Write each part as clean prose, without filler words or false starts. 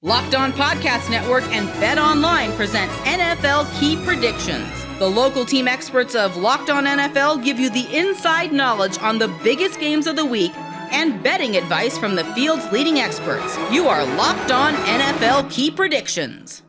Locked On Podcast Network and BetOnline present NFL Key Predictions. The local team experts of Locked On NFL give you the inside knowledge on the biggest games of the week and betting advice from the field's leading experts. You are Locked On NFL Key Predictions.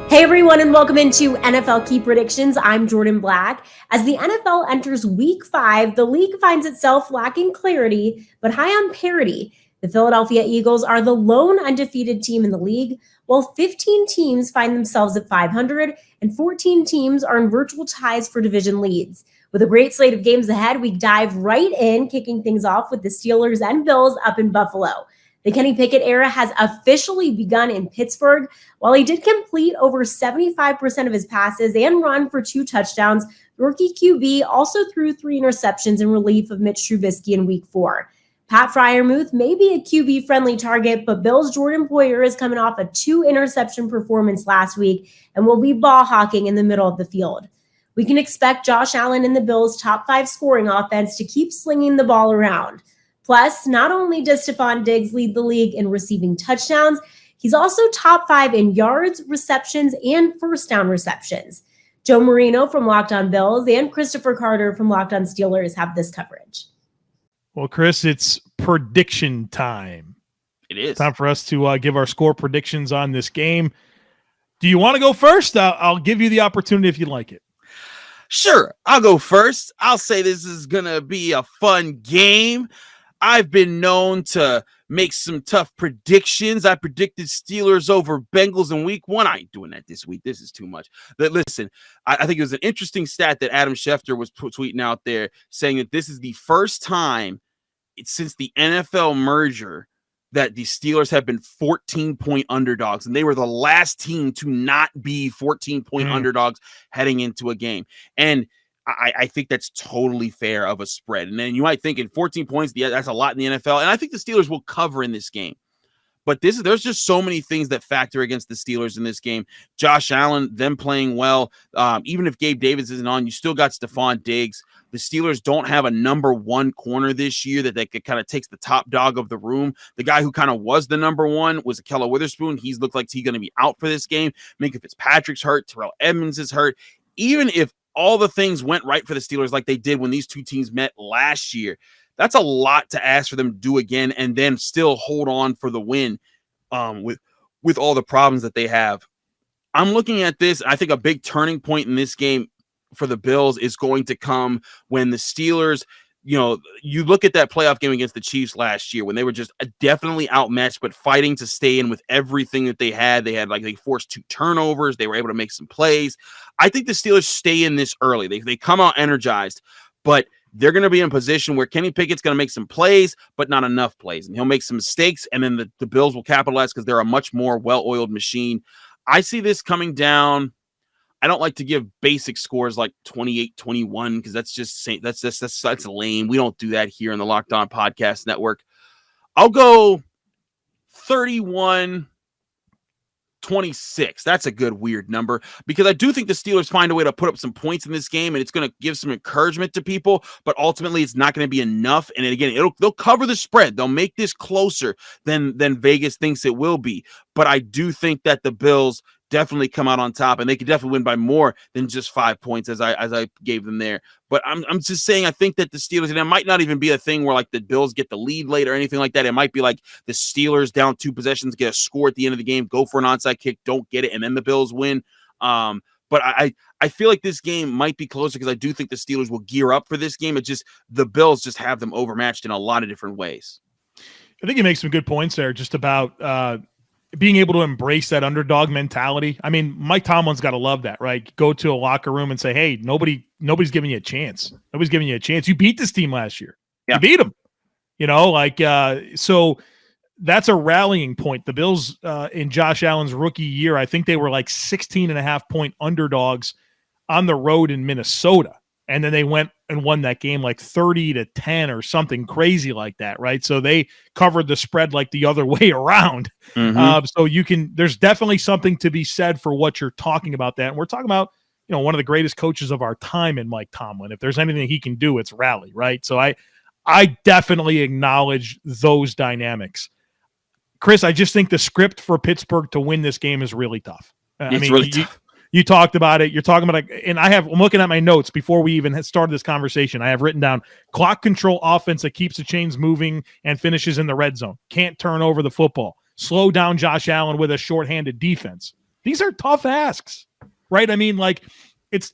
Hey everyone, and welcome into NFL Key Predictions. I'm Jordan Black. As the NFL enters Week 5, the league finds itself lacking clarity, but high on parity. The Philadelphia Eagles are the lone undefeated team in the league, while 15 teams find themselves at 500, and 14 teams are in virtual ties for division leads. With a great slate of games ahead, we dive right in, kicking things off with the Steelers and Bills up in Buffalo. The Kenny Pickett era has officially begun in Pittsburgh. While he did complete over 75% of his passes and run for 2 touchdowns, rookie QB also threw 3 interceptions in relief of Mitch Trubisky in Week 4. Pat Freiermuth may be a QB-friendly target, but Bills' Jordan Poyer is coming off a 2-interception performance last week and will be ball hawking in the middle of the field. We can expect Josh Allen and the Bills' top 5 scoring offense to keep slinging the ball around. Plus, not only does Stephon Diggs lead the league in receiving touchdowns, he's also top 5 in yards, receptions, and first down receptions. Joe Marino from Locked On Bills and Christopher Carter from Locked On Steelers have this coverage. Well, Chris, it's prediction time. It is. Time for us to give our score predictions on this game. Do you want to go first? I'll give you the opportunity if you like it. Sure, I'll go first. I'll say this is going to be a fun game. I've been known to make some tough predictions. I predicted Steelers over Bengals in Week 1. I ain't doing that this week. This is too much. But listen, I think it was an interesting stat that Adam Schefter was tweeting out there saying that this is the first time since the NFL merger that the Steelers have been 14-point underdogs, and they were the last team to not be 14-point underdogs heading into a game. And I think that's totally fair of a spread. And then you might think in 14 points, that's a lot in the NFL. And I think the Steelers will cover in this game. But there's just so many things that factor against the Steelers in this game. Josh Allen, them playing well. Even if Gabe Davis isn't on, you still got Stephon Diggs. The Steelers don't have a number 1 corner this year that kind of takes the top dog of the room. The guy who kind of was the number 1 was Akella Witherspoon. He's looked like he's going to be out for this game. Minka Fitzpatrick's hurt. Terrell Edmonds is hurt. Even if all the things went right for the Steelers like they did when these two teams met last year, that's a lot to ask for them to do again and then still hold on for the win with all the problems that they have. I'm looking at this. I think a big turning point in this game for the Bills is going to come when the Steelers, you look at that playoff game against the Chiefs last year when they were just definitely outmatched, but fighting to stay in with everything that they had. They forced 2 turnovers. They were able to make some plays. I think the Steelers stay in this early. They come out energized, but they're going to be in a position where Kenny Pickett's going to make some plays, but not enough plays. And he'll make some mistakes, and then the Bills will capitalize because they're a much more well-oiled machine. I see this coming down. I don't like to give basic scores like 28-21 because that's lame. We don't do that here in the Locked On Podcast Network. I'll go 31-26. That's a good weird number because I do think the Steelers find a way to put up some points in this game, and it's going to give some encouragement to people, but ultimately it's not going to be enough. And again, they'll cover the spread. They'll make this closer than Vegas thinks it will be. But I do think that the Bills definitely come out on top, and they could definitely win by more than just 5 points as I gave them there. But I'm just saying I think that the Steelers, and it might not even be a thing where like the Bills get the lead late or anything like that. It might be like the Steelers down 2 possessions, get a score at the end of the game, go for an onside kick, don't get it, and then the Bills win. But I feel like this game might be closer because I do think the Steelers will gear up for this game. It's just the Bills just have them overmatched in a lot of different ways. I think you make some good points there just about being able to embrace that underdog mentality. I mean, Mike Tomlin's got to love that, right? Go to a locker room and say, hey, nobody's giving you a chance. Nobody's giving you a chance. You beat this team last year. Yeah. You beat them. So that's a rallying point. The Bills in Josh Allen's rookie year, I think they were like 16.5-point underdogs on the road in Minnesota. And then they went and won that game like 30-10 or something crazy like that, right? So they covered the spread like the other way around. So there's definitely something to be said for what you're talking about that. And we're talking about, one of the greatest coaches of our time in Mike Tomlin. If there's anything he can do, it's rally, right? So I definitely acknowledge those dynamics. Chris, I just think the script for Pittsburgh to win this game is really tough. Really tough. You talked about it. You're talking about it. And I'm looking at my notes before we even had started this conversation. I have written down clock control offense that keeps the chains moving and finishes in the red zone. Can't turn over the football. Slow down Josh Allen with a shorthanded defense. These are tough asks, right? I mean, like it's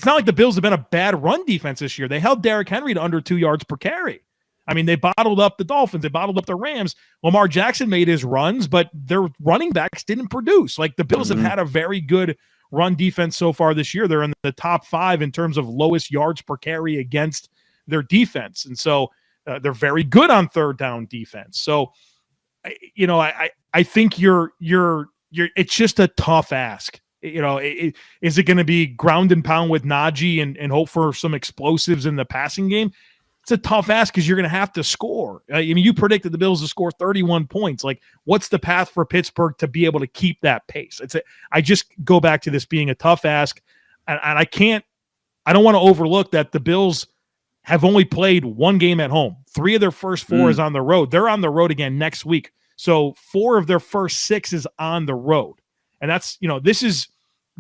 not like the Bills have been a bad run defense this year. They held Derrick Henry to under 2 yards per carry. I mean, they bottled up the Dolphins. They bottled up the Rams. Lamar Jackson made his runs, but their running backs didn't produce. Like the Bills have had a very good run defense so far this year. They're in the top 5 in terms of lowest yards per carry against their defense. And so they're very good on third down defense. So, I think it's just a tough ask. Is it going to be ground and pound with Najee and hope for some explosives in the passing game? It's a tough ask because you're going to have to score. I mean, you predicted the Bills to score 31 points. Like, what's the path for Pittsburgh to be able to keep that pace? I just go back to this being a tough ask, and I don't want to overlook that the Bills have only played one game at home. 3 of their first 4 is on the road. They're on the road again next week. So 4 of their first 6 is on the road. And that's, this is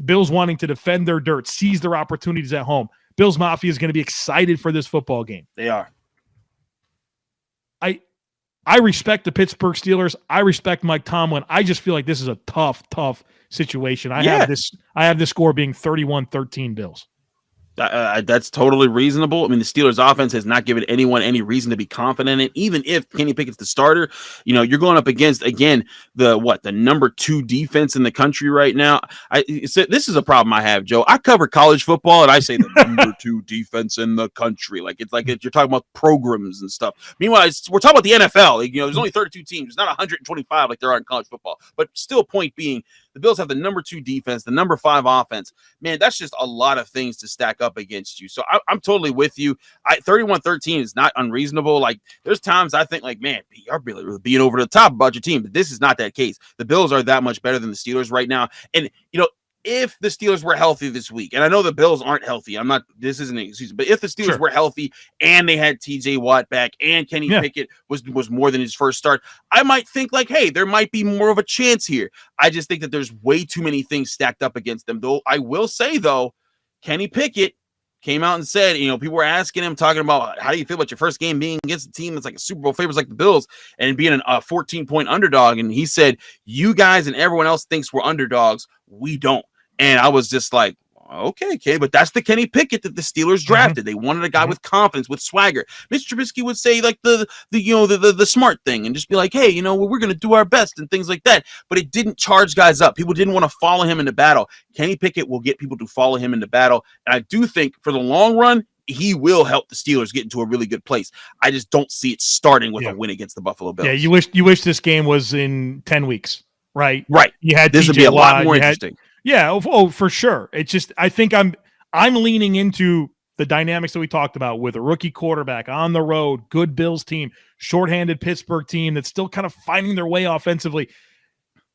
Bills wanting to defend their dirt, seize their opportunities at home. Bills Mafia is going to be excited for this football game. They are. I respect the Pittsburgh Steelers. I respect Mike Tomlin. I just feel like this is a tough situation. I have this score being 31-13 Bills. That's totally reasonable. I mean, the Steelers offense has not given anyone any reason to be confident in it. Even if Kenny Pickett's the starter, you're going up against, again, the number 2 defense in the country right now. This is a problem I have, Joe. I cover college football and I say the number 2 defense in the country. Like it's like you're talking about programs and stuff. Meanwhile, we're talking about the NFL. There's only 32 teams. It's not 125 like there are in college football. But still, point being, the Bills have the number 2 defense, the number 5 offense. Man, that's just a lot of things to stack up against you. So I'm totally with you. 31-13 is not unreasonable. Like, there's times I think, like, man, you're really being over the top about your team. But this is not that case. The Bills are that much better than the Steelers right now. And, if the Steelers were healthy this week, and I know the Bills aren't healthy, this isn't an excuse, but if the Steelers were healthy and they had TJ Watt back and Kenny Pickett was more than his first start, I might think like, hey, there might be more of a chance here. I just think that there's way too many things stacked up against them. Though I will say, though, Kenny Pickett came out and said, people were asking him, talking about how do you feel about your first game being against a team that's like a Super Bowl favorites like the Bills and being a 14-point underdog. And he said, you guys and everyone else thinks we're underdogs. We don't. And I was just like, okay, but that's the Kenny Pickett that the Steelers drafted. They wanted a guy with confidence, with swagger. Mr. Trubisky would say like the smart thing and just be like, hey, we're going to do our best and things like that. But it didn't charge guys up. People didn't want to follow him into battle. Kenny Pickett will get people to follow him into battle. And I do think for the long run, he will help the Steelers get into a really good place. I just don't see it starting with a win against the Buffalo Bills. Yeah, you wish this game was in 10 weeks, right? Right. You had this would be a lot more interesting. Yeah, for sure. It's just I think I'm leaning into the dynamics that we talked about with a rookie quarterback on the road, good Bills team, shorthanded Pittsburgh team that's still kind of finding their way offensively.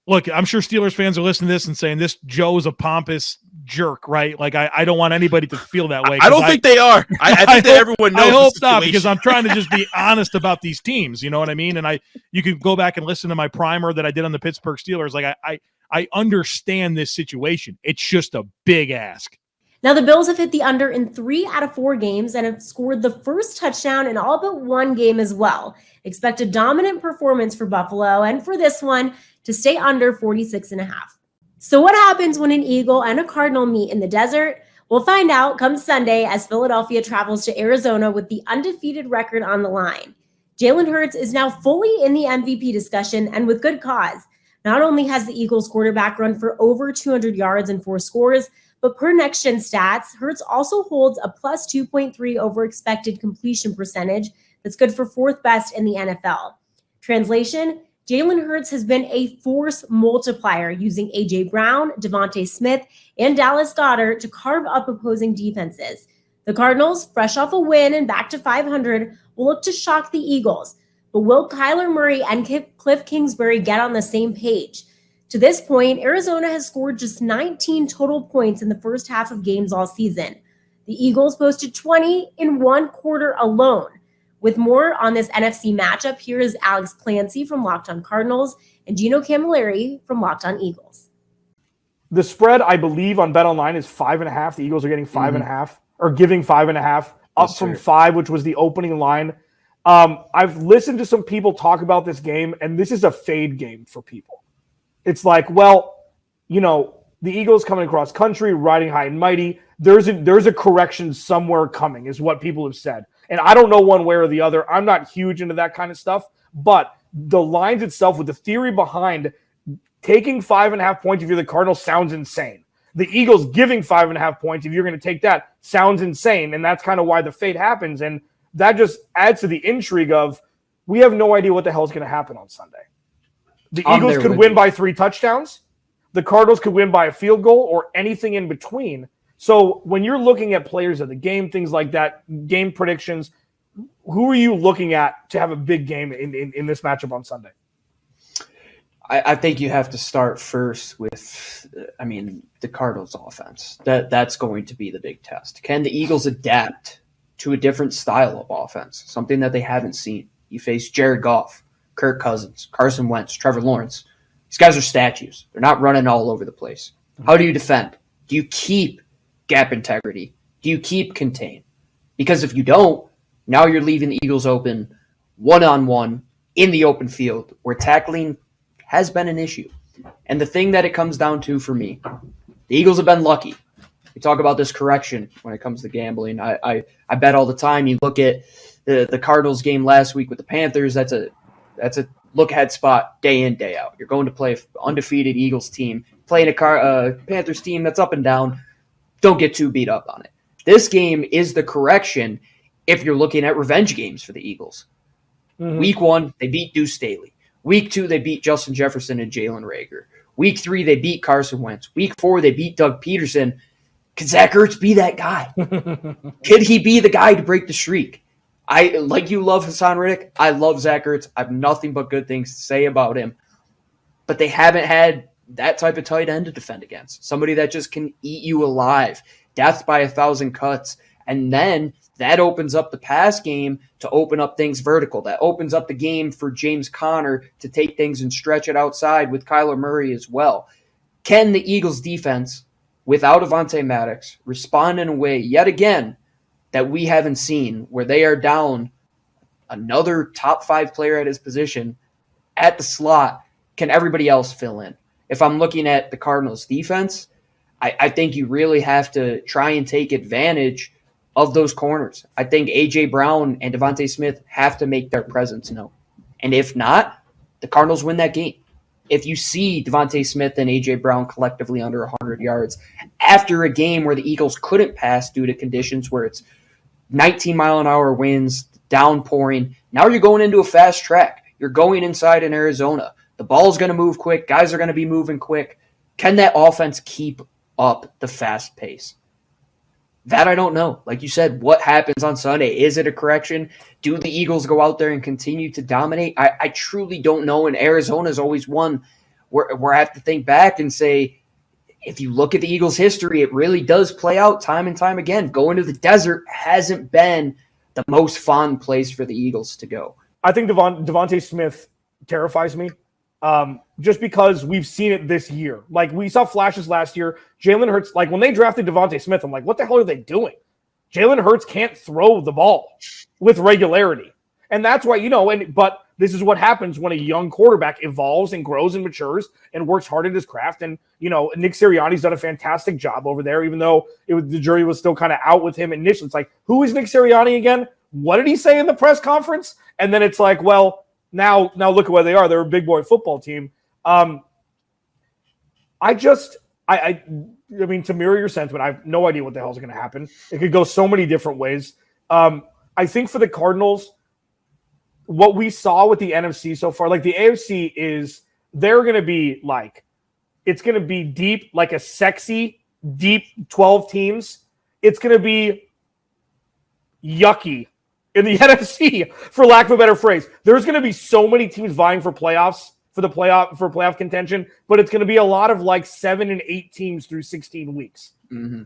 Look, I'm sure Steelers fans are listening to this and saying this Joe's a pompous jerk, right? Like I don't want anybody to feel that way. I don't think they are. I think that everyone knows. I hope not, because I'm trying to just be honest about these teams. You know what I mean? And you can go back and listen to my primer that I did on the Pittsburgh Steelers. Like I understand this situation. It's just a big ask. Now, the Bills have hit the under in 3 out of 4 games and have scored the first touchdown in all but 1 game as well. Expect a dominant performance for Buffalo and for this one to stay under 46.5. So what happens when an Eagle and a Cardinal meet in the desert? We'll find out come Sunday as Philadelphia travels to Arizona with the undefeated record on the line. Jalen Hurts is now fully in the MVP discussion and with good cause. Not only has the Eagles quarterback run for over 200 yards and 4 scores, but per Next Gen Stats, Hurts also holds a plus 2.3 over expected completion percentage that's good for 4th best in the NFL. Translation, Jalen Hurts has been a force multiplier using A.J. Brown, Devontae Smith, and Dallas Goedert to carve up opposing defenses. The Cardinals, fresh off a win and back to 500, will look to shock the Eagles. But will Kyler Murray and Cliff Kingsbury get on the same page? To this point, Arizona has scored just 19 total points in the first half of games all season. The Eagles posted 20 in 1 quarter alone. With more on this NFC matchup, here is Alex Clancy from Locked On Cardinals and Gino Camilleri from Locked On Eagles. The spread, I believe, on BetOnline is 5.5. The Eagles are getting 5.5, or giving 5.5, up from 5, which was the opening line. I've listened to some people talk about this game, and this is a fade game for people. It's like, well, the Eagles coming across country, riding high and mighty. There's a correction somewhere coming, is what people have said. And I don't know one way or the other. I'm not huge into that kind of stuff. But the lines itself, with the theory behind taking 5.5 points if you're the Cardinals, sounds insane. The Eagles giving 5.5 points if you're going to take that sounds insane. And that's kind of why the fade happens. And that just adds to the intrigue of, we have no idea what the hell is going to happen on Sunday. The Eagles could win by 3 touchdowns. The Cardinals could win by a field goal or anything in between. So when you're looking at players of the game, things like that, game predictions, who are you looking at to have a big game in this matchup on Sunday? I think you have to start first with, the Cardinals offense. That's going to be the big test. Can the Eagles adapt to a different style of offense, something that they haven't seen? You face Jared Goff, Kirk Cousins, Carson Wentz, Trevor Lawrence. These guys are statues. They're not running all over the place. How do you defend? Do you keep gap integrity? Do you keep contain? Because if you don't, now you're leaving the Eagles open one-on-one in the open field where tackling has been an issue. And the thing that it comes down to for me, the Eagles have been lucky. We talk about this correction when it comes to gambling. I bet all the time. You look at the Cardinals game last week with the Panthers, that's a look-ahead spot day in, day out. You're going to play an undefeated Eagles team, playing a Panthers team that's up and down. Don't get too beat up on it. This game is the correction if you're looking at revenge games for the Eagles. Mm-hmm. Week 1, they beat Deuce Staley. Week 2, they beat Justin Jefferson and Jalen Reagor. Week 3, they beat Carson Wentz. Week 4, they beat Doug Peterson. Could Zach Ertz be that guy? Could he be the guy to break the streak? Like you love Hassan Riddick, I love Zach Ertz. I have nothing but good things to say about him. But they haven't had that type of tight end to defend against. Somebody that just can eat you alive. Death by 1,000 cuts. And then that opens up the pass game to open up things vertical. That opens up the game for James Conner to take things and stretch it outside with Kyler Murray as well. Can the Eagles defense, without Avonte Maddox, respond in a way, yet again, that we haven't seen, where they are down another top 5 player at his position at the slot? Can everybody else fill in? If I'm looking at the Cardinals defense, I think you really have to try and take advantage of those corners. I think A.J. Brown and Devontae Smith have to make their presence known. And if not, the Cardinals win that game. If you see Devontae Smith and A.J. Brown collectively under 100 yards after a game where the Eagles couldn't pass due to conditions where it's 19-mile-an-hour winds, downpouring, now you're going into a fast track. You're going inside in Arizona. The ball's going to move quick. Guys are going to be moving quick. Can that offense keep up the fast pace? That I don't know. Like you said, what happens on Sunday? Is it a correction? Do the Eagles go out there and continue to dominate? I truly don't know. And Arizona's always one where I have to think back and say, if you look at the Eagles' history, it really does play out time and time again. Going to the desert hasn't been the most fun place for the Eagles to go. I think Devontae Smith terrifies me. Just because we've seen it this year. Like, we saw flashes last year. Jalen Hurts, like, when they drafted Devontae Smith, I'm like, what the hell are they doing? Jalen Hurts can't throw the ball with regularity. And that's why, but this is what happens when a young quarterback evolves and grows and matures and works hard at his craft. And, Nick Sirianni's done a fantastic job over there, even though the jury was still kind of out with him initially. It's like, who is Nick Sirianni again? What did he say in the press conference? And then it's like, well, now look at where they are. They're a big boy football team. I mean, to mirror your sentiment, I have no idea what the hell is going to happen. It could go so many different ways. I think for the Cardinals, what we saw with the NFC so far, like the AFC is, they're going to be like, it's going to be deep, like a sexy, deep 12 teams. It's going to be yucky in the NFC, for lack of a better phrase. There's going to be so many teams vying for playoffs for playoff contention, but it's going to be a lot of like 7 and 8 teams through 16 weeks.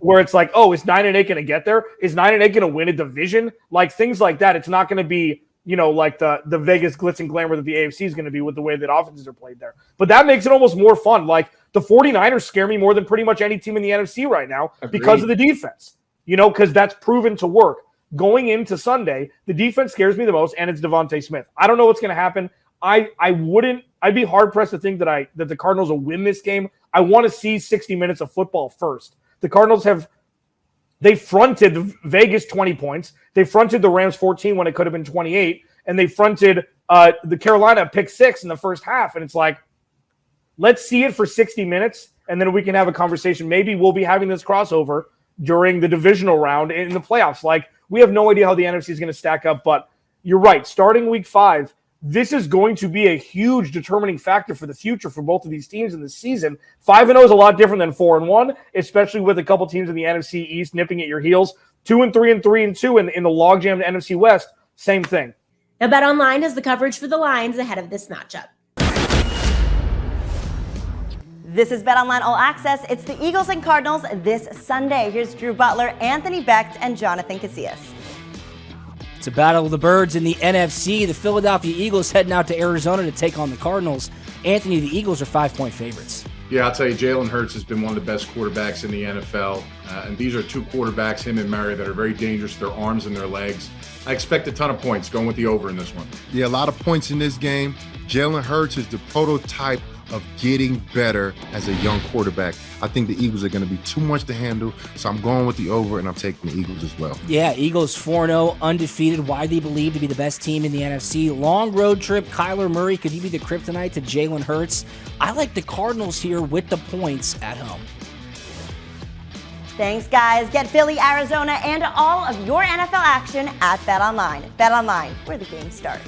Where it's like, oh, is 9 and 8 going to get there? Is 9 and 8 going to win a division? Like things like that. It's not going to be, like the Vegas glitz and glamour that the AFC is going to be with the way that offenses are played there. But that makes it almost more fun. Like the 49ers scare me more than pretty much any team in the NFC right now. Agreed. Because of the defense, because that's proven to work. Going into Sunday, the defense scares me the most, and it's Devontae Smith. I don't know what's going to happen. I'd be hard pressed to think that the Cardinals will win this game. I want to see 60 minutes of football first. The Cardinals they fronted Vegas 20 points. They fronted the Rams 14 when it could have been 28. And they fronted the Carolina pick 6 in the first half. And it's like, let's see it for 60 minutes. And then we can have a conversation. Maybe we'll be having this crossover during the divisional round in the playoffs. Like, we have no idea how the NFC is going to stack up. But you're right. Starting week 5, this is going to be a huge determining factor for the future for both of these teams in this season. 5-0 is a lot different than 4-1, especially with a couple teams in the NFC East nipping at your heels. 2-3 and 3-2 in the logjam NFC West, same thing. Now, BetOnline has the coverage for the Lions ahead of this matchup. This is BetOnline All Access. It's the Eagles and Cardinals this Sunday. Here's Drew Butler, Anthony Becht, and Jonathan Casillas. It's a battle of the birds in the NFC. The Philadelphia Eagles heading out to Arizona to take on the Cardinals. Anthony, the Eagles are 5-point favorites. Yeah, I'll tell you, Jalen Hurts has been one of the best quarterbacks in the NFL. And these are two quarterbacks, him and Murray, that are very dangerous with their arms and their legs. I expect a ton of points, going with the over in this one. Yeah, a lot of points in this game. Jalen Hurts is the prototype of getting better as a young quarterback. I think the Eagles are going to be too much to handle, so I'm going with the over, and I'm taking the Eagles as well. Yeah, Eagles 4-0, undefeated, widely believed to be the best team in the NFC. Long road trip, Kyler Murray, could he be the kryptonite to Jalen Hurts? I like the Cardinals here with the points at home. Thanks, guys. Get Philly, Arizona, and all of your NFL action at BetOnline. BetOnline, where the game starts.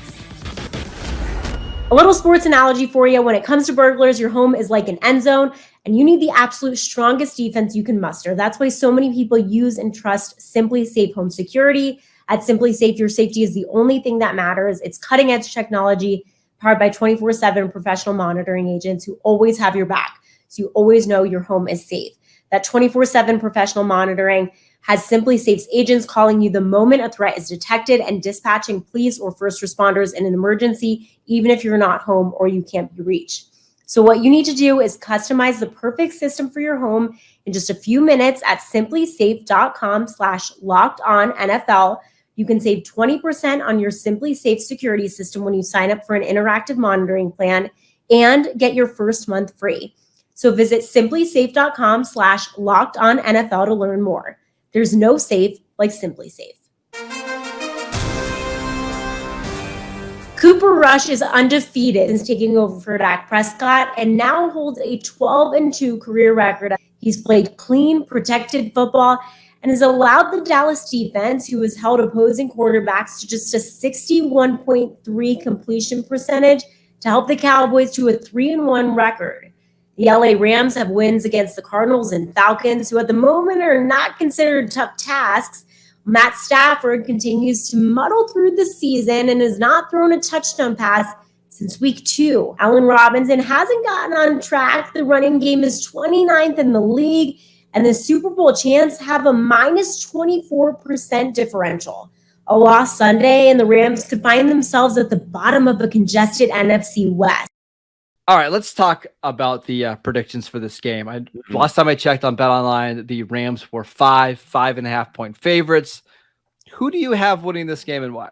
A little sports analogy for you. When it comes to burglars, your home is like an end zone, and you need the absolute strongest defense you can muster. That's why so many people use and trust SimpliSafe Home Security. At SimpliSafe, your safety is the only thing that matters. It's cutting-edge technology powered by 24/7 professional monitoring agents who always have your back, so you always know your home is safe. That 24/7 professional monitoring has SimpliSafe's agents calling you the moment a threat is detected and dispatching police or first responders in an emergency, even if you're not home or you can't be reached. So what you need to do is customize the perfect system for your home in just a few minutes at simplisafe.com/lockedonnfl. You can save 20% on your SimpliSafe security system when you sign up for an interactive monitoring plan and get your first month free. So visit simplisafe.com/lockedonnfl to learn more. There's no safe like SimpliSafe. Cooper Rush is undefeated since taking over for Dak Prescott and now holds a 12-2 career record. He's played clean, protected football and has allowed the Dallas defense, who has held opposing quarterbacks to just a 61.3 completion percentage, to help the Cowboys to a 3-1 record. The LA Rams have wins against the Cardinals and Falcons, who at the moment are not considered tough tasks. Matt Stafford continues to muddle through the season and has not thrown a touchdown pass since week 2. Allen Robinson hasn't gotten on track. The running game is 29th in the league, and the Super Bowl champs have a minus 24% differential. A loss Sunday, and the Rams could find themselves at the bottom of a congested NFC West. All right, let's talk about the predictions for this game. Last time I checked on BetOnline, the Rams were 5.5 point favorites. Who do you have winning this game and why?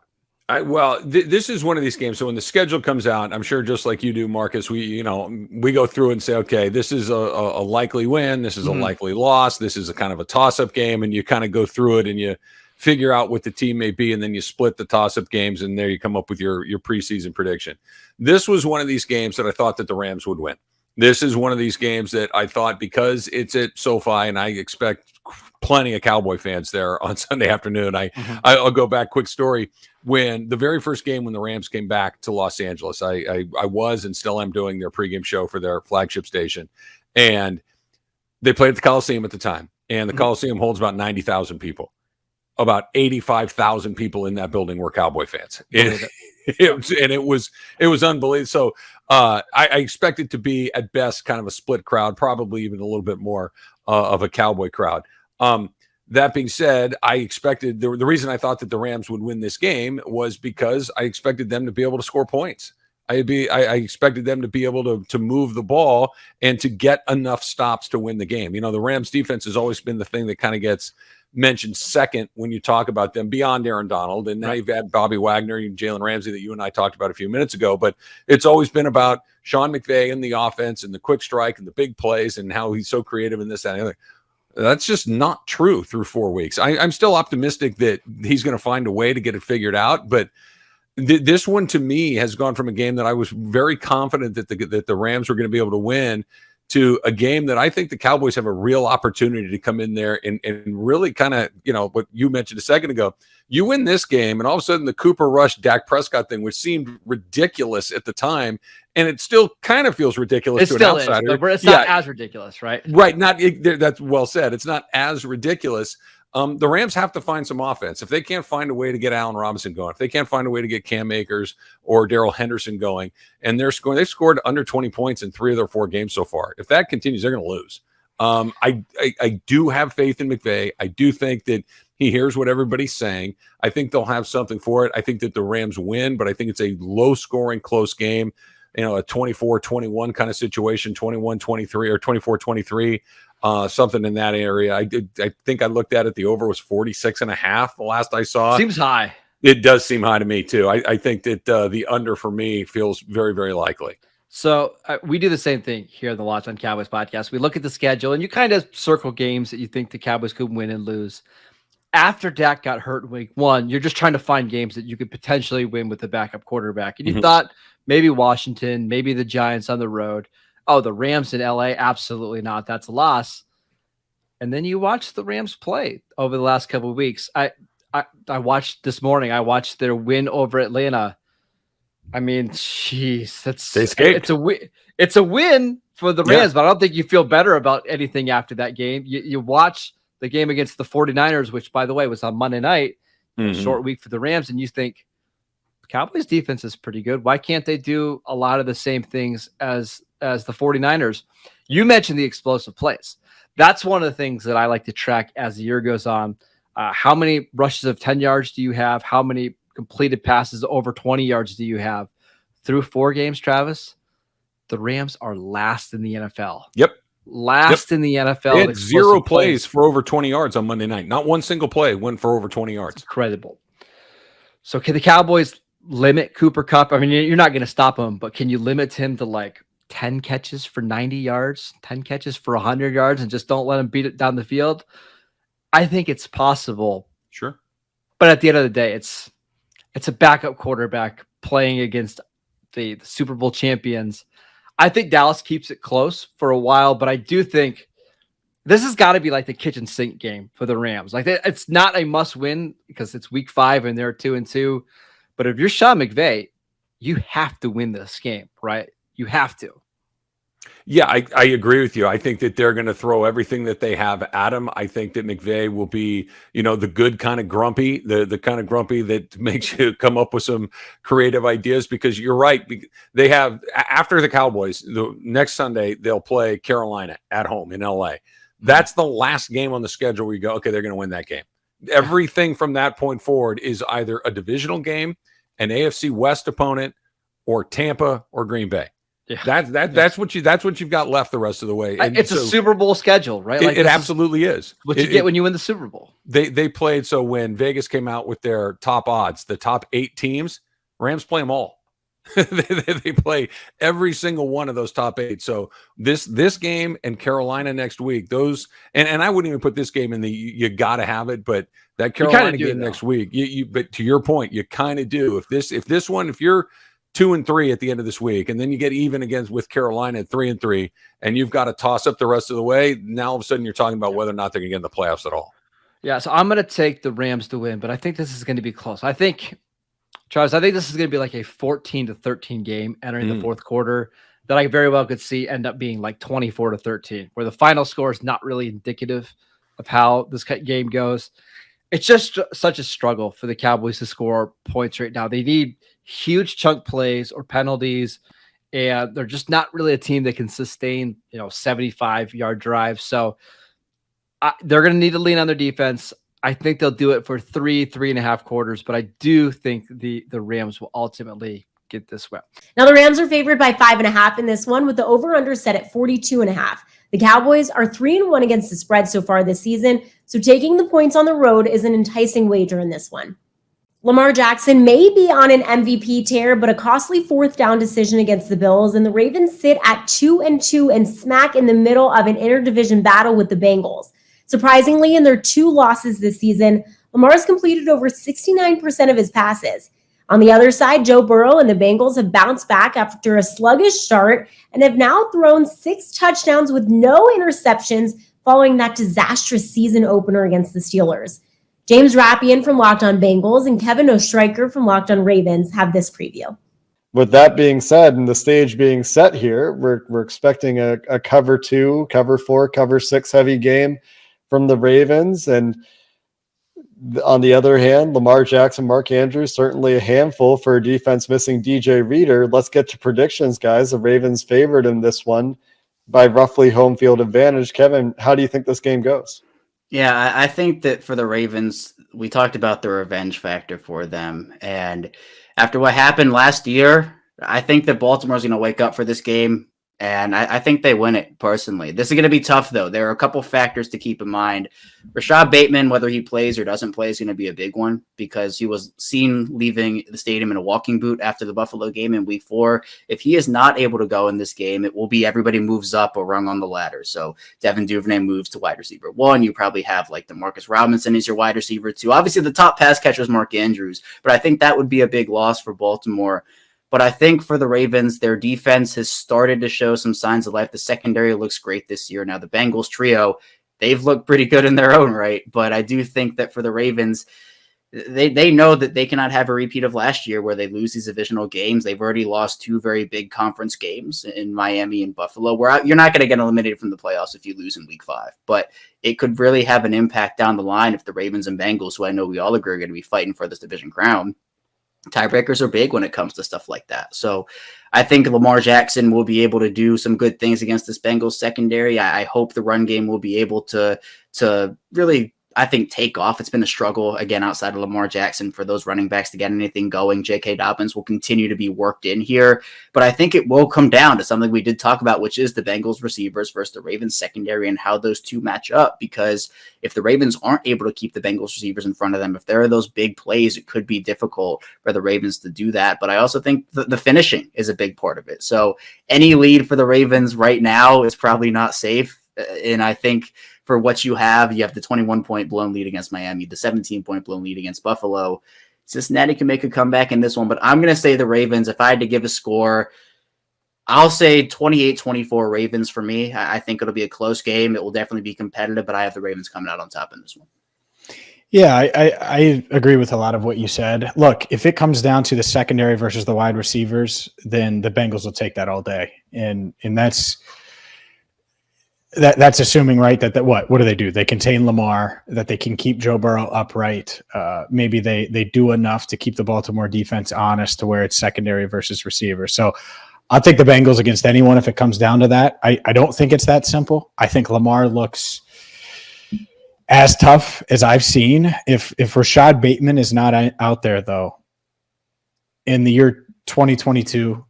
This is one of these games. So when the schedule comes out, I'm sure just like you do, Marcus, we go through and say, okay, this is a likely win. This is a likely loss. This is a kind of a toss-up game. And you kind of go through it and you figure out what the team may be, and then you split the toss-up games, and there you come up with your preseason prediction. This was one of these games that I thought that the Rams would win. This is one of these games that I thought, because it's at SoFi, and I expect plenty of Cowboy fans there on Sunday afternoon. I'll go back, quick story. When the very first game, when the Rams came back to Los Angeles, I was and still am doing their pregame show for their flagship station, and they played at the Coliseum at the time, and the Coliseum holds about 90,000 people. About 85,000 people in that building were Cowboy fans. it was unbelievable. So I expect it to be at best kind of a split crowd, probably even a little bit more of a Cowboy crowd. That being said, I expected the reason I thought that the Rams would win this game was because I expected them to be able to score points. I expected them to be able to move the ball and to get enough stops to win the game. You know, the Rams defense has always been the thing that kind of gets mentioned second when you talk about them beyond Aaron Donald. And now you've had Bobby Wagner and Jalen Ramsey that you and I talked about a few minutes ago, but it's always been about Sean McVay and the offense and the quick strike and the big plays and how he's so creative in this, that, and the other. That's just not true through 4 weeks. I'm still optimistic that he's going to find a way to get it figured out, but this one to me has gone from a game that I was very confident that the Rams were going to be able to win to a game that I think the Cowboys have a real opportunity to come in there and really kind of, you know, what you mentioned a second ago. You win this game, and all of a sudden the Cooper Rush, Dak Prescott thing, which seemed ridiculous at the time, and it still kind of feels ridiculous to an outsider. But it's not as ridiculous, right? Right. That's well said. It's not as ridiculous. The Rams have to find some offense. If they can't find a way to get Allen Robinson going, if they can't find a way to get Cam Akers or Darrell Henderson going, and they've scored under 20 points in 3 of their 4 games so far. If that continues, they're going to lose. I do have faith in McVay. I do think that he hears what everybody's saying. I think they'll have something for it. I think that the Rams win, but I think it's a low-scoring, close game, you know, a 24-21 kind of situation, 21-23 or 24-23. Something in that area. I think I looked at it. The over was 46.5 the last I saw. Seems high. It does seem high to me too. I think that the under for me feels very, very likely. So we do the same thing here on the Locked On Cowboys podcast. We look at the schedule and you kind of circle games that you think the Cowboys could win and lose. After Dak got hurt in week 1, you're just trying to find games that you could potentially win with the backup quarterback. And you thought maybe Washington, maybe the Giants on the road. Oh, the Rams in LA? Absolutely not. That's a loss. And then you watch the Rams play over the last couple of weeks. I watched this morning. I watched their win over Atlanta. I mean, jeez, they escaped. It's a win for the Rams, but I don't think you feel better about anything after that game. You watch the game against the 49ers, which, by the way, was on Monday night, short week for the Rams, and you think, Cowboys defense is pretty good. Why can't they do a lot of the same things as the 49ers? You mentioned the explosive plays. That's one of the things that I like to track as the year goes on. How many rushes of 10 yards do you have? How many completed passes over 20 yards do you have? Through 4 games, Travis, the Rams are last in the NFL. Yep. Last in the NFL. They had 0 plays for over 20 yards on Monday night. Not one single play went for over 20 yards. It's incredible. So can the Cowboys limit Cooper Kupp? I mean, you're not going to stop him, but can you limit him to like 10 catches for 90 yards, 10 catches for 100 yards, and just don't let him beat it down the field? I think it's possible. Sure. But at the end of the day, it's a backup quarterback playing against the Super Bowl champions. I think Dallas keeps it close for a while, but I do think this has got to be like the kitchen sink game for the Rams. Like, it's not a must win because it's week 5 and they're 2-2. But if you're Sean McVay, you have to win this game, right? You have to. Yeah, I agree with you. I think that they're going to throw everything that they have at him. I think that McVay will be, you know, the good kind of grumpy, the kind of grumpy that makes you come up with some creative ideas, because you're right. They have, after the Cowboys, the next Sunday, they'll play Carolina at home in LA. That's the last game on the schedule where you go, okay, they're going to win that game. Everything from that point forward is either a divisional game, an AFC West opponent, or Tampa or Green Bay. Yeah. That's what you've got left the rest of the way. And it's a Super Bowl schedule, right? Like it absolutely is. What you get when you win the Super Bowl. They played, so when Vegas came out with their top odds, the top 8 teams, Rams play them all. they play every single one of those top 8. So this game and Carolina next week, those and I wouldn't even put this game in the you got to have it, but that Carolina game next week, but to your point, you kind of do. If you're 2-3 at the end of this week, and then you get even against with Carolina at 3-3, and you've got to toss up the rest of the way, now all of a sudden you're talking about whether or not they're going to get in the playoffs at all. Yeah, so I'm going to take the Rams to win, but I think this is going to be close. I think this is going to be like a 14-13 game entering the fourth quarter that I very well could see end up being like 24-13, where the final score is not really indicative of how this game goes. It's just such a struggle for the Cowboys to score points right now. They need huge chunk plays or penalties, and they're just not really a team that can sustain 75-yard drives. So they're going to need to lean on their defense. I think they'll do it for 3.5 quarters, but I do think the Rams will ultimately get this win. Now the Rams are favored by 5.5 in this one, with the over-under set at 42.5. The Cowboys are 3-1 against the spread so far this season, so taking the points on the road is an enticing wager in this one. Lamar Jackson may be on an MVP tear, but a costly fourth down decision against the Bills, and the Ravens sit at 2-2 and smack in the middle of an interdivision battle with the Bengals. Surprisingly, in their 2 losses this season, Lamar's completed over 69% of his passes. On the other side, Joe Burrow and the Bengals have bounced back after a sluggish start and have now thrown 6 touchdowns with no interceptions following that disastrous season opener against the Steelers. James Rappian from Locked On Bengals and Kevin Ostreicher from Locked On Ravens have this preview. With that being said, and the stage being set here, we're expecting a cover 2, cover 4, cover 6 heavy game from the Ravens. And on the other hand, Lamar Jackson, Mark Andrews, certainly a handful for a defense missing DJ Reader. Let's get to predictions, guys. The Ravens favored in this one by roughly home field advantage. Kevin, how do you think this game goes? Yeah, I think that for the Ravens, we talked about the revenge factor for them. And after what happened last year, I think that Baltimore's going to wake up for this game. And I think they win it personally. This is going to be tough, though. There are a couple factors to keep in mind. Rashad Bateman, whether he plays or doesn't play, is going to be a big one because he was seen leaving the stadium in a walking boot after the Buffalo game in week 4. If he is not able to go in this game, it will be everybody moves up a rung on the ladder. So Devin Duvernay moves to wide receiver 1. You probably have like DeMarcus Robinson as your wide receiver 2. Obviously, the top pass catcher is Mark Andrews, but I think that would be a big loss for Baltimore. But I think for the Ravens, their defense has started to show some signs of life. The secondary looks great this year. Now, the Bengals trio, they've looked pretty good in their own right. But I do think that for the Ravens, they know that they cannot have a repeat of last year where they lose these divisional games. They've already lost 2 very big conference games in Miami and Buffalo. Where you're not going to get eliminated from the playoffs if you lose in week 5. But it could really have an impact down the line if the Ravens and Bengals, who I know we all agree are going to be fighting for this division crown, tiebreakers are big when it comes to stuff like that. So I think Lamar Jackson will be able to do some good things against this Bengals secondary. I hope the run game will be able to really, I think, take off. It's been a struggle, again, outside of Lamar Jackson for those running backs to get anything going. J.K. Dobbins will continue to be worked in here, but I think it will come down to something we did talk about, which is the Bengals receivers versus the Ravens secondary and how those two match up, because if the Ravens aren't able to keep the Bengals receivers in front of them, if there are those big plays, it could be difficult for the Ravens to do that. But I also think the finishing is a big part of it. So any lead for the Ravens right now is probably not safe. And I think for what you have the 21-point blown lead against Miami, the 17-point blown lead against Buffalo. Cincinnati can make a comeback in this one, but I'm going to say the Ravens. If I had to give a score, I'll say 28-24 Ravens for me. I think it'll be a close game. It will definitely be competitive, but I have the Ravens coming out on top in this one. Yeah, I agree with a lot of what you said. Look, if it comes down to the secondary versus the wide receivers, then the Bengals will take that all day. And that's assuming, right, that what do they do? They contain Lamar, that they can keep Joe Burrow upright. Maybe they do enough to keep the Baltimore defense honest to where it's secondary versus receiver. So I'll take the Bengals against anyone if it comes down to that. I don't think it's that simple. I think Lamar looks as tough as I've seen. If Rashad Bateman is not out there, though, in the year 2022,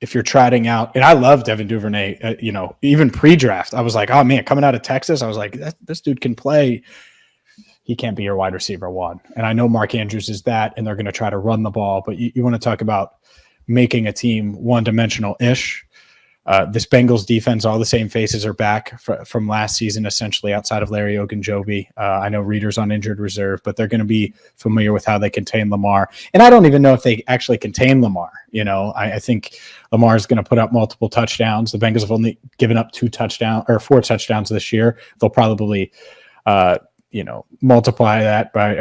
if you're trotting out, and I love Devin Duvernay, even pre-draft, I was like, oh man, coming out of Texas, I was like, this dude can play. He can't be your wide receiver 1. And I know Mark Andrews is that, and they're going to try to run the ball, but you want to talk about making a team one-dimensional-ish. This Bengals defense, all the same faces are back from last season, essentially, outside of Larry Ogunjobi. I know Reader's on injured reserve, but they're going to be familiar with how they contain Lamar. And I don't even know if they actually contain Lamar. I think Lamar is going to put up multiple touchdowns. The Bengals have only given up 4 touchdowns this year. They'll probably, multiply that by,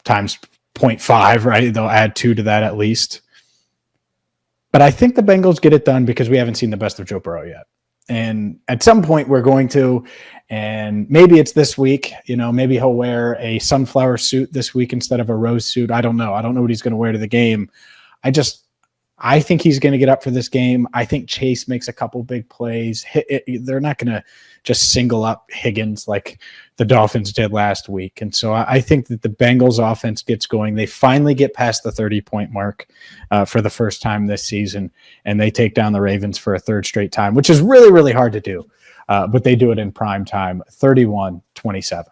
times 0.5, right? They'll add 2 to that at least. But I think the Bengals get it done because we haven't seen the best of Joe Burrow yet. And at some point we're going to, and maybe it's this week, maybe he'll wear a sunflower suit this week instead of a rose suit. I don't know. I don't know what he's going to wear to the game. I think he's going to get up for this game. I think Chase makes a couple big plays. They're not going to just single up Higgins like the Dolphins did last week. And so I think that the Bengals offense gets going. They finally get past the 30-point mark for the first time this season, and they take down the Ravens for a third straight time, which is really, really hard to do. But they do it in prime time, 31-27.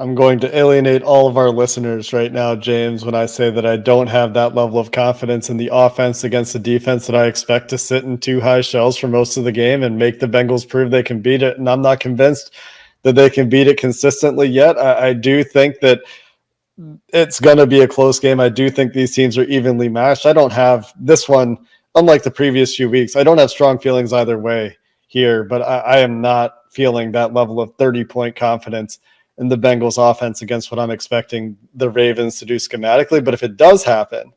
I'm going to alienate all of our listeners right now, James, when I say that I don't have that level of confidence in the offense against the defense that I expect to sit in two high shells for most of the game and make the Bengals prove they can beat it. And I'm not convinced that they can beat it consistently yet. I do think that it's going to be a close game. I do think these teams are evenly matched. I don't have this one, unlike the previous few weeks, I don't have strong feelings either way here, but I am not feeling that level of 30-point confidence in the Bengals offense against what I'm expecting the Ravens to do schematically. But if it does happen,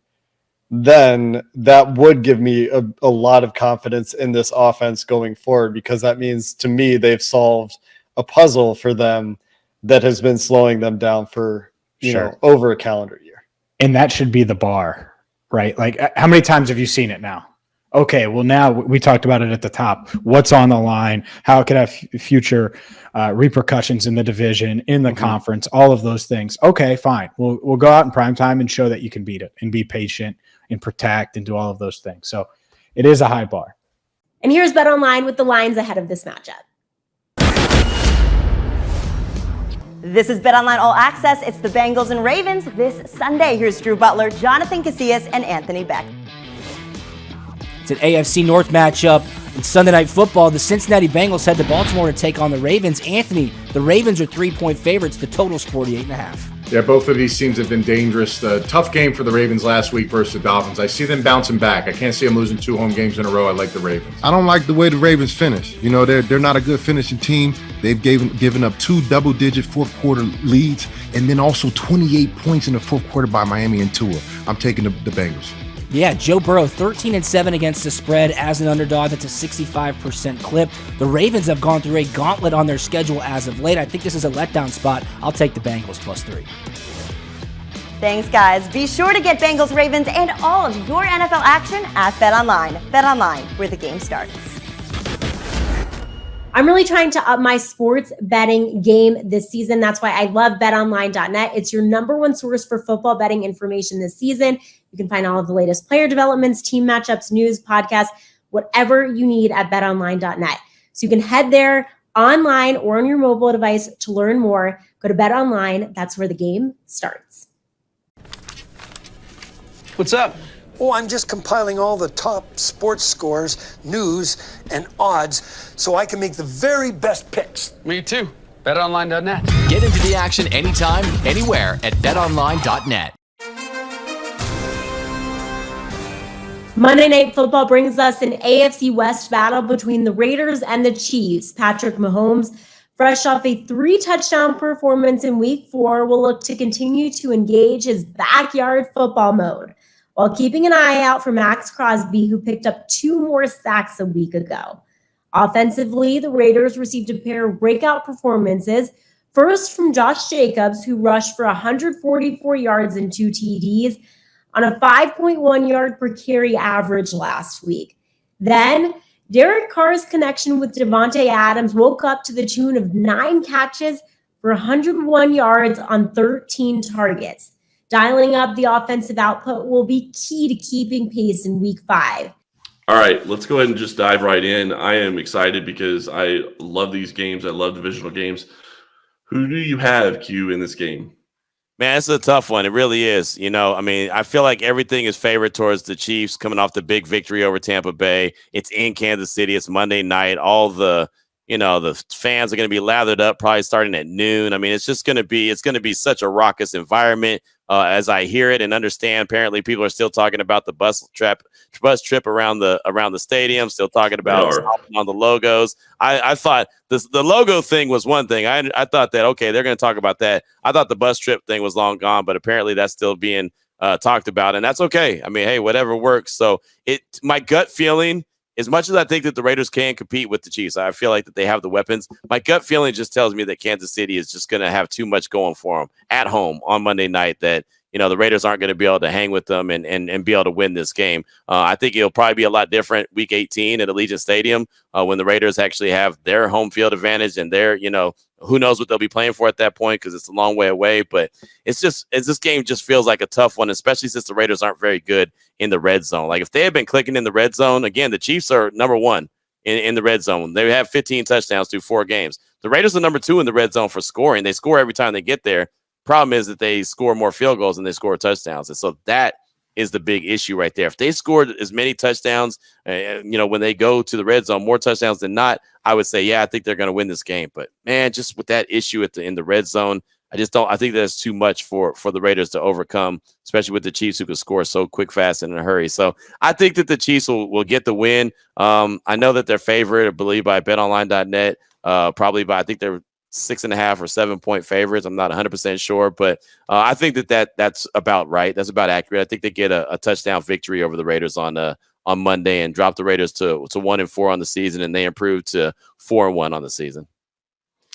then that would give me a lot of confidence in this offense going forward, because that means to me they've solved a puzzle for them that has been slowing them down for you know over a calendar year. And that should be the bar, right? Like, how many times have you seen it now? Okay, well, now we talked about it at the top. What's on the line? How it could have future repercussions in the division, in the conference, all of those things. Okay, fine. We'll go out in prime time and show that you can beat it and be patient and protect and do all of those things. So it is a high bar. And here's BetOnline with the lines ahead of this matchup. This is BetOnline All Access. It's the Bengals and Ravens this Sunday. Here's Drew Butler, Jonathan Casillas, and Anthony Beck. It's an AFC North matchup. In Sunday Night Football, the Cincinnati Bengals head to Baltimore to take on the Ravens. Anthony, the Ravens are 3-point favorites. The total's 48.5. Yeah, both of these teams have been dangerous. Tough game for the Ravens last week versus the Dolphins. I see them bouncing back. I can't see them losing 2 home games in a row. I like the Ravens. I don't like the way the Ravens finish. You know, they're not a good finishing team. They've given up 2 double-digit fourth quarter leads, and then also 28 points in the fourth quarter by Miami and Tua. I'm taking the Bengals. Yeah, Joe Burrow, 13-7 against the spread as an underdog. That's a 65% clip. The Ravens have gone through a gauntlet on their schedule as of late. I think this is a letdown spot. I'll take the Bengals +3. Thanks, guys. Be sure to get Bengals, Ravens, and all of your NFL action at BetOnline. BetOnline, where the game starts. I'm really trying to up my sports betting game this season. That's why I love betonline.net. It's your number one source for football betting information this season. You can find all of the latest player developments, team matchups, news, podcasts, whatever you need at betonline.net. So you can head there online or on your mobile device to learn more. Go to BetOnline. That's where the game starts. What's up? Oh, I'm just compiling all the top sports scores, news, and odds so I can make the very best picks. Me too. BetOnline.net. Get into the action anytime, anywhere at BetOnline.net. Monday Night Football brings us an AFC West battle between the Raiders and the Chiefs. Patrick Mahomes, fresh off a 3-touchdown performance in Week 4, will look to continue to engage his backyard football mode, while keeping an eye out for Max Crosby, who picked up 2 more sacks a week ago. Offensively, the Raiders received a pair of breakout performances, first from Josh Jacobs, who rushed for 144 yards and 2 TDs on a 5.1 yard per carry average last week. Then, Derek Carr's connection with Devontae Adams woke up to the tune of 9 catches for 101 yards on 13 targets. Dialing up the offensive output will be key to keeping pace in Week 5. All right, let's go ahead and just dive right in. I am excited because I love these games. I love divisional games. Who do you have, Q, in this game? Man, it's a tough one. It really is. You know, I mean, I feel like everything is favored towards the Chiefs coming off the big victory over Tampa Bay. It's in Kansas City. It's Monday night. All the, you know, the fans are going to be lathered up probably starting at noon. I mean, it's going to be such a raucous environment. As I hear it and understand, apparently people are still talking about the bus trip around the stadium, still talking about on the logos. I thought the logo thing was one thing. I thought that, okay, they're going to talk about that. I thought the bus trip thing was long gone, but apparently that's still being talked about, and that's okay. I mean, hey, whatever works. So my gut feeling, as much as I think that the Raiders can compete with the Chiefs, I feel like that they have the weapons. My gut feeling just tells me that Kansas City is just going to have too much going for them at home on Monday night, that the Raiders aren't going to be able to hang with them and be able to win this game. I think it'll probably be a lot different week 18 at Allegiant Stadium when the Raiders actually have their home field advantage and their, who knows what they'll be playing for at that point because it's a long way away. But this game just feels like a tough one, especially since the Raiders aren't very good in the red zone. Like if they had been clicking in the red zone, again, the Chiefs are number one in the red zone. They have 15 touchdowns through 4 games. The Raiders are number 2 in the red zone for scoring. They score every time they get there. Problem is that they score more field goals than they score touchdowns. And so that is the big issue right there. If they scored as many touchdowns, when they go to the red zone, more touchdowns than not, I would say, yeah, I think they're going to win this game. But man, just with that issue in the red zone, I think that's too much for the Raiders to overcome, especially with the Chiefs who could score so quick, fast, and in a hurry. So I think that the Chiefs will get the win. I know that they're favored, I believe, by BetOnline.net, probably by, I think they're 6.5 or 7-point favorites. I'm not 100% sure, but I think that's about right. That's about accurate. I think they get a touchdown victory over the Raiders on Monday and drop the Raiders to 1-4 on the season, and they improve to 4-1 on the season.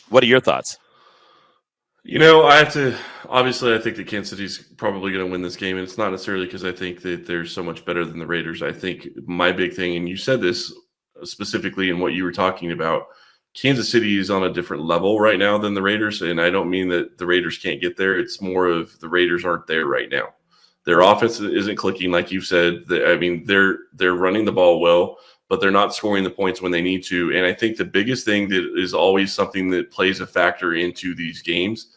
What are your thoughts? I think that Kansas City's probably going to win this game, and it's not necessarily because I think that they're so much better than the Raiders. I think my big thing, and you said this specifically in what you were talking about, Kansas City is on a different level right now than the Raiders, and I don't mean that the Raiders can't get there. It's more of the Raiders aren't there right now. Their offense isn't clicking, like you said. They're running the ball well, but they're not scoring the points when they need to. And I think the biggest thing that is always something that plays a factor into these games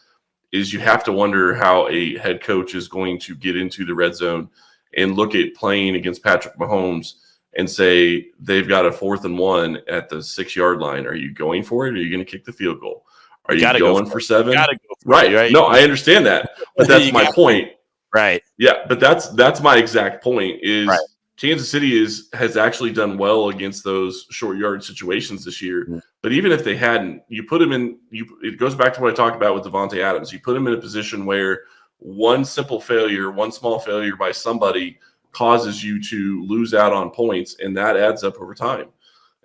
is you have to wonder how a head coach is going to get into the red zone and look at playing against Patrick Mahomes and say they've got a 4th and 1 at the 6-yard line. Are you going for it? Or are you going to kick the field goal? Are you going for 7? Right. No, I understand that, but that's my point. Right. Yeah, but that's my exact point is Kansas City has actually done well against those short yard situations this year. Mm-hmm. But even if they hadn't, you put them in, it goes back to what I talked about with Devontae Adams. You put him in a position where one small failure by somebody causes you to lose out on points, and that adds up over time.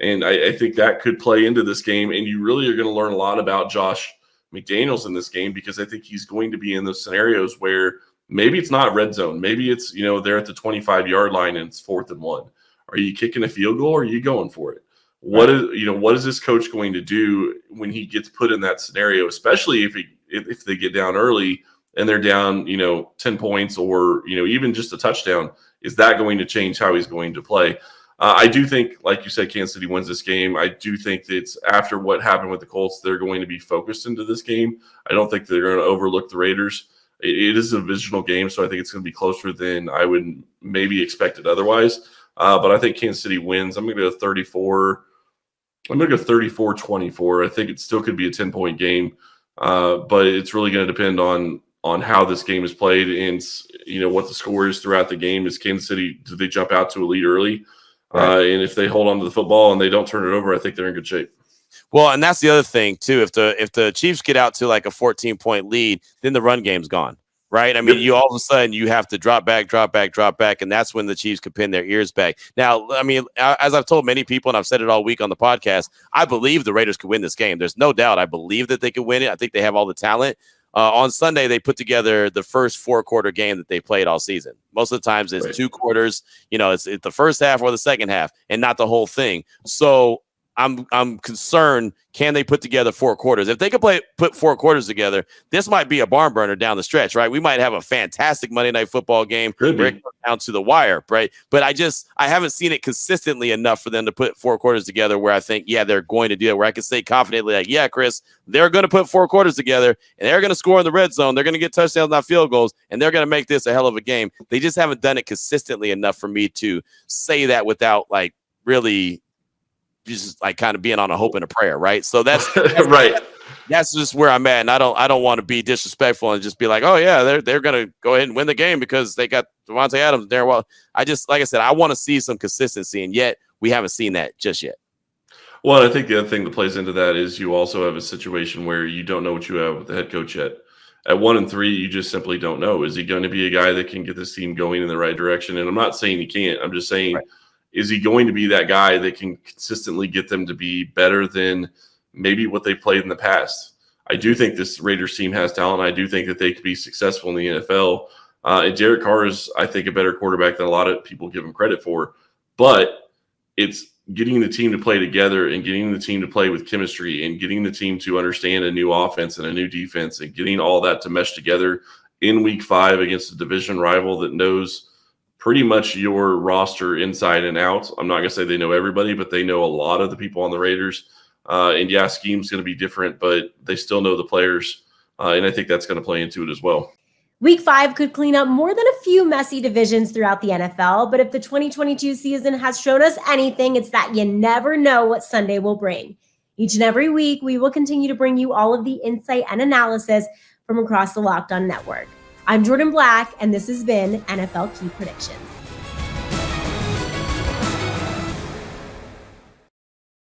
And I think that could play into this game, and you really are going to learn a lot about Josh McDaniels in this game because I think he's going to be in those scenarios where maybe it's not red zone. Maybe it's, they're at the 25-yard line and it's 4th and 1. Are you kicking a field goal or are you going for it? What is this coach going to do when he gets put in that scenario, especially if they get down early and they're down, 10 points or, even just a touchdown? Is that going to change how he's going to play? I do think, like you said, Kansas City wins this game. I do think that it's after what happened with the Colts, they're going to be focused into this game. I don't think they're going to overlook the Raiders. It is a divisional game, so I think it's going to be closer than I would maybe expect it otherwise. But I think Kansas City wins. I'm going to go 34. I'm going to go 34-24. I think it still could be a 10-point game, but it's really going to depend on how this game is played and what the score is throughout the game. Is Kansas City, do they jump out to a lead early? Right. And if they hold on to the football and they don't turn it over, I think they're in good shape. Well, and that's the other thing too. If the Chiefs get out to like a 14-point lead, then the run game's gone, right? I mean, you all of a sudden you have to drop back, and that's when the Chiefs could pin their ears back. Now, I mean, as I've told many people, and I've said it all week on the podcast, I believe the Raiders could win this game. There's no doubt. I believe that they could win it. I think they have all the talent. On Sunday, they put together the first 4-quarter game that they played all season. Most of the times it's 2 quarters. It's the first half or the second half and not the whole thing. So I'm concerned, can they put together 4 quarters? If they could put 4 quarters together, this might be a barn burner down the stretch, right? We might have a fantastic Monday Night Football game where it goes down to the wire, right? But I haven't seen it consistently enough for them to put 4 quarters together where I think, yeah, they're going to do it, where I can say confidently, like, yeah, Chris, they're going to put 4 quarters together and they're going to score in the red zone. They're going to get touchdowns, not field goals, and they're going to make this a hell of a game. They just haven't done it consistently enough for me to say that without like really just like kind of being on a hope and a prayer, right? So that's right. That's just where I'm at, and I don't want to be disrespectful and just be like, oh yeah, they're gonna go ahead and win the game because they got Devontae Adams there. Well, like I said, I want to see some consistency, and yet we haven't seen that just yet. Well, I think the other thing that plays into that is you also have a situation where you don't know what you have with the head coach yet. At 1-3, you just simply don't know. Is he going to be a guy that can get this team going in the right direction? And I'm not saying he can't. I'm just saying, is he going to be that guy that can consistently get them to be better than maybe what they played in the past? I do think this Raiders team has talent. I do think that they could be successful in the NFL. And Derek Carr is, I think, a better quarterback than a lot of people give him credit for. But it's getting the team to play together and getting the team to play with chemistry and getting the team to understand a new offense and a new defense and getting all that to mesh together in week 5 against a division rival that knows pretty much your roster inside and out. I'm not going to say they know everybody, but they know a lot of the people on the Raiders. And yeah, scheme's going to be different, but they still know the players. And I think that's going to play into it as well. Week 5 could clean up more than a few messy divisions throughout the NFL, but if the 2022 season has shown us anything, it's that you never know what Sunday will bring. Each and every week, we will continue to bring you all of the insight and analysis from across the Locked On Network. I'm Jordan Black, and this has been NFL Key Predictions.